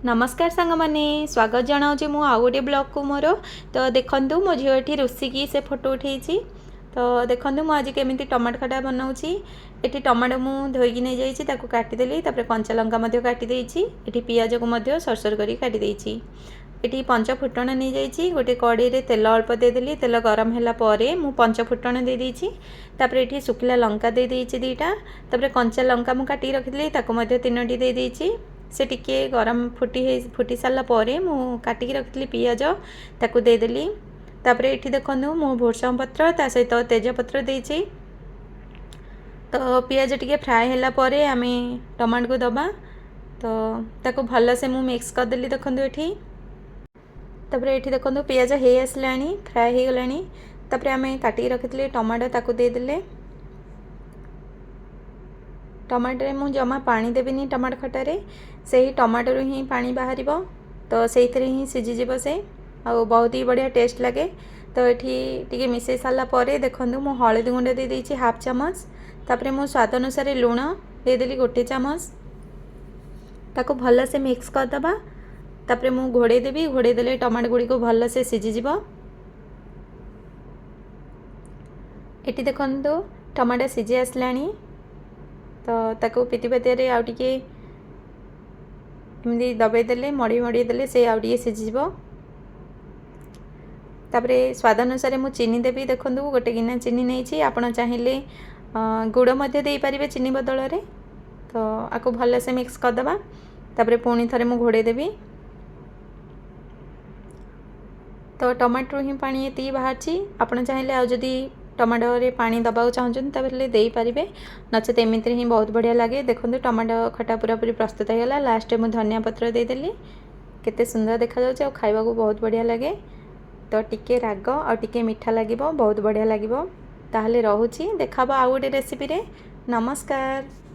नमस्कार सांग मैंने स्वागत जनाऊँ मु आउ गोटे ब्लॉग को मोर तो देखूँ मो झील ये रोषिकी से फोटो उठे तो देखूँ मुझे आज केमी टमाटो खटा बनाऊँगी ये टमाटो मु धोईकी नहीं जाइए काटिदेली कंचा लंका काटिदे ये पियाज को सरसर कर काटिदे ये पंच फुटण नहीं जाइए गोटे कड़े रे तेल अल्प देदेली तेल गरम है मु पंच फुटण दे देपर ये सुखिला लंका दे दीटा कंचा लंका मुझे काटिक रखी तीनोटी दे देती से टिके गरम फुटी सारा पर मु काटिक रखी पियाज ताकू देदेली तापर ये देखूँ मु भृषंग पत्र ता सहित तेजपत्र देची तो पियाज टिके फ्राए होला परे आमे टमाटो को दबा तो ताकू भल से मु मिक्स करदेली देखूँ ये तापर ये देखूँ पियाज हो आसलानी फ्राए हो गलानी तापर आमे काटिक रखी टमाटो ताकू देदेले टमाटो मु जमा पानी देविनी टमाटो खटारे से ही टमाटो ही पानी बाहर तो से ही सीझीज से आ बहुत ही बढ़िया टेस्ट लगे तो ये मिसई सारापर देखूँ मु हलदी गुंड दे देती हाफ चामच तापर मु स्वाद अनुसार लुण देदेली गोटे चामच ताको भल से मिक्स करदबा तापर मु घोड़े देवी घोड़े देले टमाटो गुड़ी को भल से सीझीज ये देखूँ टमाटो सीझी आसलानी तो ताको पिटी पतिया आउ टिके एमती दबाई देले मड़ी मड़ी देले से आउ टिके सीझीब तापर स्वाद अनुसार मु चीनी देवी देखूँ गोटे गिना चीनी नहीं आपड़ चाहिए गुड़ मध्य दे पारे चीनी बदल रे तो आपको भल से मिक्स करदबा तापर पुणी थे मु घोड़े देवी तो टमाटो ही पानी ये बाहर आपड़ चाहिए आउ जदि टमाटो रे पानी दबाक चाहते दे पारे नचेत एमती ही बहुत बढ़िया लगे देखो टमाटो खटा पूरा पूरी प्रस्तुत हो गला लास्ट में धनिया पत्र देदेली केते सुंदर देखा जाउछ खाइबा को बहुत बढ़िया लगे तो टिके राग और टिके मीठा लगे बहुत बढ़िया लगे ताहले रहुची देखाबो आउ गोटे रेसिपी रे नमस्कार।